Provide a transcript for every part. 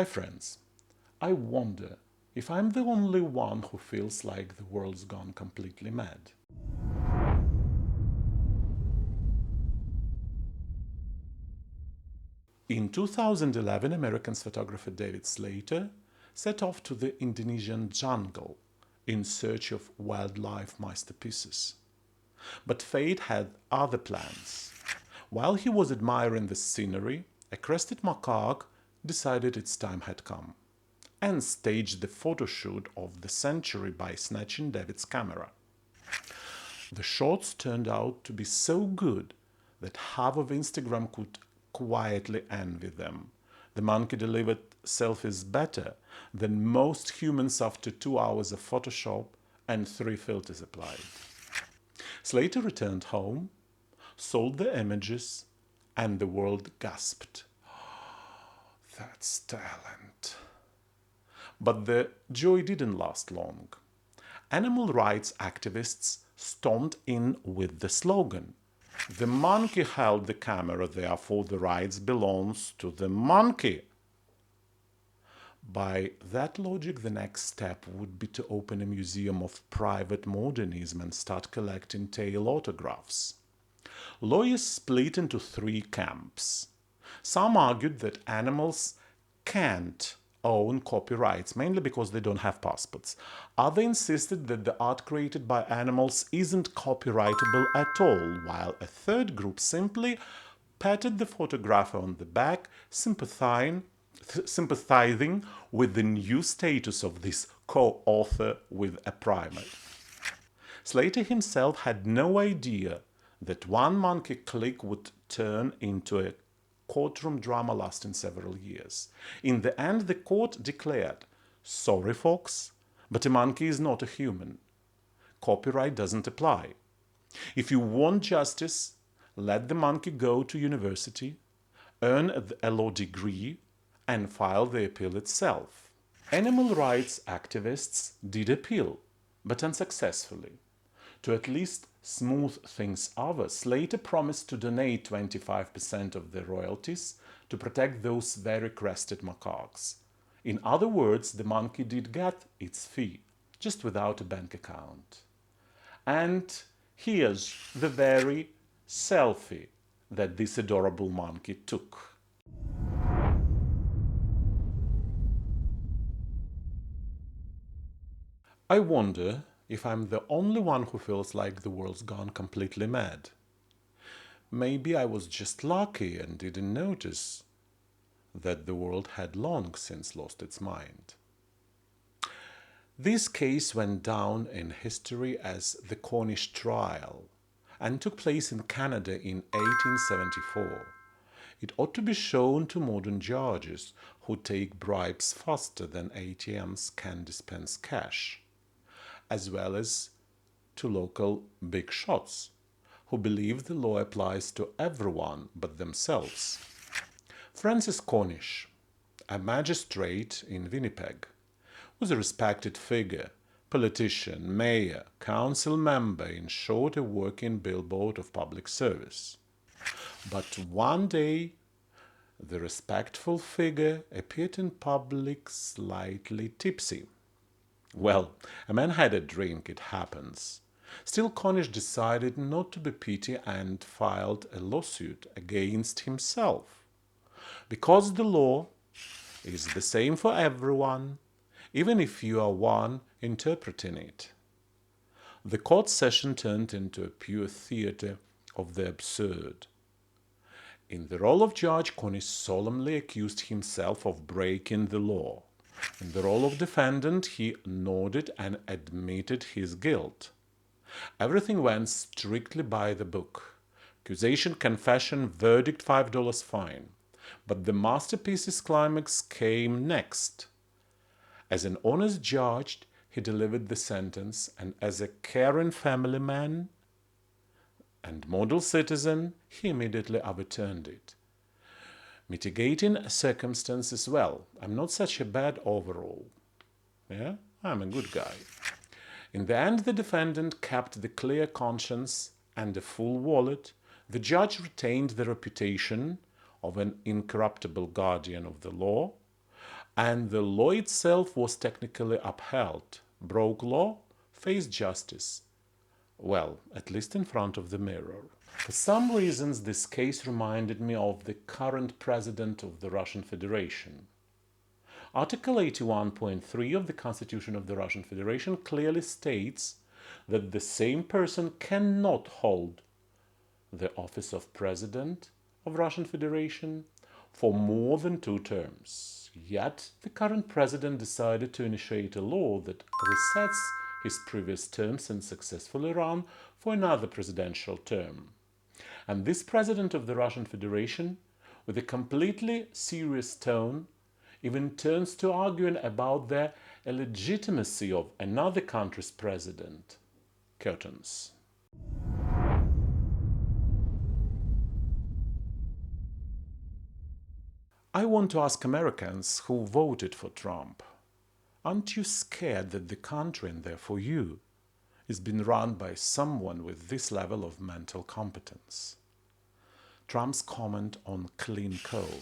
Hi friends, I wonder if I'm the only one who feels like the world's gone completely mad. In 2011, American photographer David Slater set off to the Indonesian jungle in search of wildlife masterpieces. But fate had other plans. While he was admiring the scenery, a crested macaque decided its time had come and staged the photo shoot of the century by snatching David's camera. The shots turned out to be so good that half of Instagram could quietly envy them. The monkey delivered selfies better than most humans after 2 hours of Photoshop and 3 filters applied. Slater returned home, sold the images, and the world gasped. That's talent. But the joy didn't last long. Animal rights activists stormed in with the slogan, "The monkey held the camera, therefore the rights belongs to the monkey." By that logic, the next step would be to open a museum of private modernism and start collecting tail autographs. Lawyers split into 3 camps. Some argued that animals can't own copyrights, mainly because they don't have passports. Others insisted that the art created by animals isn't copyrightable at all, while a third group simply patted the photographer on the back, sympathizing with the new status of this co-author with a primate. Slater himself had no idea that one monkey click would turn into a courtroom drama lasting several years. In the end, the court declared, "Sorry, folks, but a monkey is not a human. Copyright doesn't apply. If you want justice, let the monkey go to university, earn a law degree, and file the appeal itself." Animal rights activists did appeal, but unsuccessfully. To at least smooth things over, Slater promised to donate 25% of the royalties to protect those very crested macaques. In other words, the monkey did get its fee, just without a bank account. And here's the very selfie that this adorable monkey took. I wonder if I'm the only one who feels like the world's gone completely mad. Maybe I was just lucky and didn't notice that the world had long since lost its mind. This case went down in history as the Cornish trial and took place in Canada in 1874. It ought to be shown to modern judges who take bribes faster than ATMs can dispense cash, as well as to local big shots who believe the law applies to everyone but themselves. Francis Cornish, a magistrate in Winnipeg, was a respected figure, politician, mayor, council member, in short, a working billboard of public service. But one day, the respectful figure appeared in public slightly tipsy. Well, a man had a drink, it happens. Still, Cornish decided not to be petty and filed a lawsuit against himself. Because the law is the same for everyone, even if you are one interpreting it. The court session turned into a pure theater of the absurd. In the role of judge, Cornish solemnly accused himself of breaking the law. In the role of defendant, he nodded and admitted his guilt. Everything went strictly by the book. Accusation, confession, verdict, $5 fine. But the masterpiece's climax came next. As an honest judge, he delivered the sentence, and as a caring family man and model citizen, he immediately overturned it. Mitigating circumstances, well, I'm not such a bad overall. Yeah, I'm a good guy. In the end, the defendant kept the clear conscience and a full wallet. The judge retained the reputation of an incorruptible guardian of the law. and the law itself was technically upheld. Broke law, faced justice. Well, at least in front of the mirror. For some reasons, this case reminded me of the current president of the Russian Federation. Article 81.3 of the Constitution of the Russian Federation clearly states that the same person cannot hold the office of President of Russian Federation for more than 2 terms. Yet, the current president decided to initiate a law that resets his previous terms and successfully run for another presidential term. And this president of the Russian Federation, with a completely serious tone, even turns to arguing about the illegitimacy of another country's president. Curtains. I want to ask Americans who voted for Trump, aren't you scared that the country, and therefore you, is being run by someone with this level of mental competence? Trump's comment on clean coal.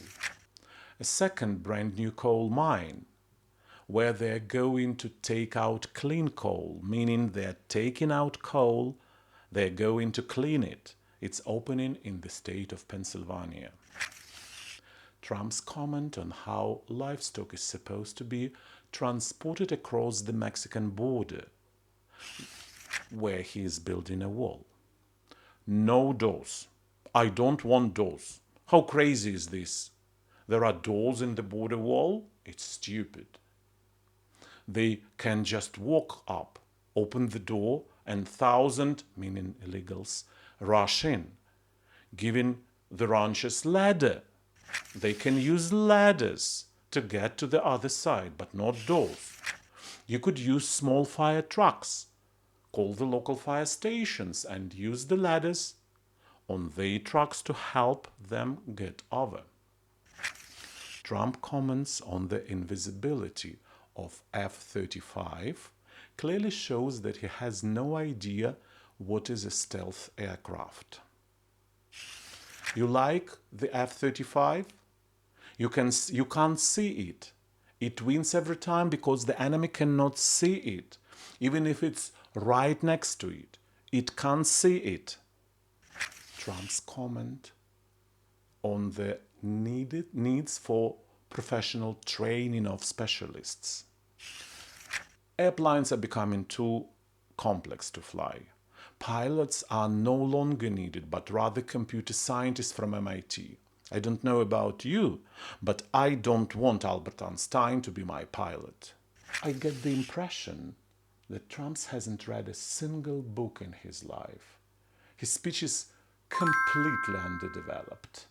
A second brand new coal mine, where they're going to take out clean coal, meaning they're taking out coal, they're going to clean it. It's opening in the state of Pennsylvania. Trump's comment on how livestock is supposed to be transported across the Mexican border, where he is building a wall. No doors. I don't want doors. How crazy is this? There are doors in the border wall? It's stupid. They can just walk up, open the door, and 1,000, meaning illegals, rush in, giving the ranchers ladder. They can use ladders to get to the other side, but not doors. You could use small fire trucks, call the local fire stations, and use the ladders on their trucks to help them get over. Trump comments on the invisibility of F-35 clearly shows that he has no idea what is a stealth aircraft. You like the F-35? You can't see it. It wins every time because the enemy cannot see it. Even if it's right next to it, it can't see it. Trump's comment on the needs for professional training of specialists. Airplanes are becoming too complex to fly. Pilots are no longer needed, but rather computer scientists from MIT. I don't know about you, but I don't want Albert Einstein to be my pilot. I get the impression that Trump hasn't read a single book in his life. His speech is completely underdeveloped,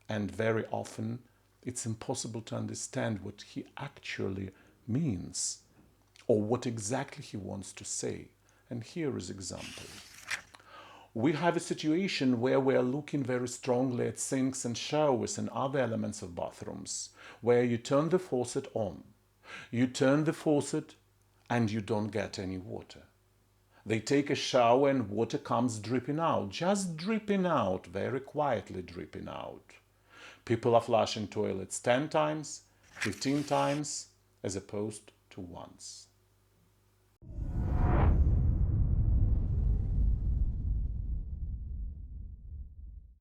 and very often it's impossible to understand what he actually means or what exactly he wants to say. And here is an example. We have a situation where we are looking very strongly at sinks and showers and other elements of bathrooms, where you turn the faucet on. You turn the faucet and you don't get any water. They take a shower and water comes dripping out, just dripping out, very quietly dripping out. People are flushing toilets 10 times, 15 times, as opposed to once.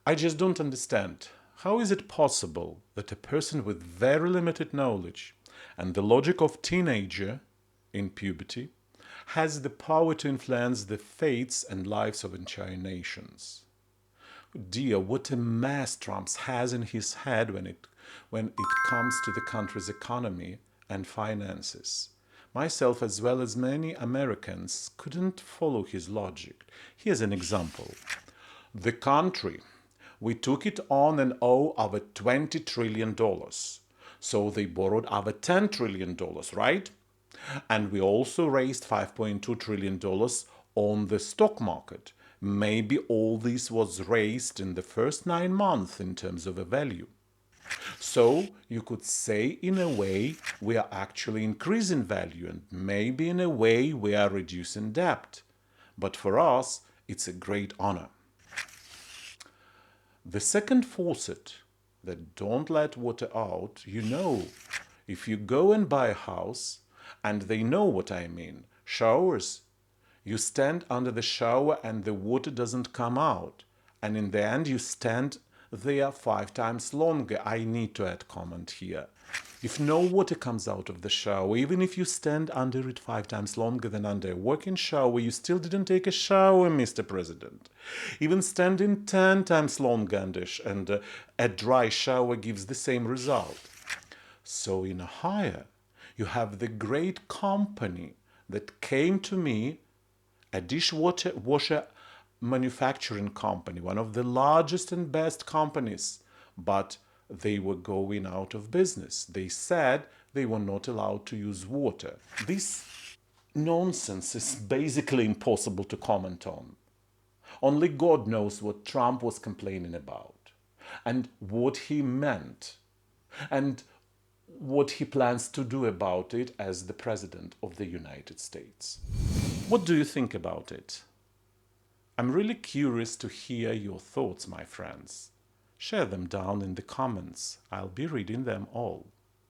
I just don't understand. How is it possible that a person with very limited knowledge and the logic of teenager in puberty has the power to influence the fates and lives of entire nations? Dear, what a mess Trump has in his head when it comes to the country's economy and finances. Myself, as well as many Americans, couldn't follow his logic. Here's an example. The country, we took it on and owe over $20 trillion. So they borrowed over $10 trillion, right? And we also raised $5.2 trillion on the stock market. Maybe all this was raised in the first 9 months in terms of a value. So you could say in a way we are actually increasing value, and maybe in a way we are reducing debt. But for us, it's a great honor. The second faucet that don't let water out, If you go and buy a house, and they know what I mean, showers, you stand under the shower and the water doesn't come out. And in the end, you stand there 5 times longer. I need to add comment here. If no water comes out of the shower, even if you stand under it 5 times longer than under a working shower, you still didn't take a shower, Mr. President. Even standing 10 times longer under a dry shower gives the same result. So in a hire, you have the great company that came to me, a dishwasher manufacturing company, one of the largest and best companies, but they were going out of business. They said they were not allowed to use water. This nonsense is basically impossible to comment on. Only God knows what Trump was complaining about and what he meant and what he plans to do about it as the President of the United States. What do you think about it? I'm really curious to hear your thoughts, my friends. Share them down in the comments. I'll be reading them all.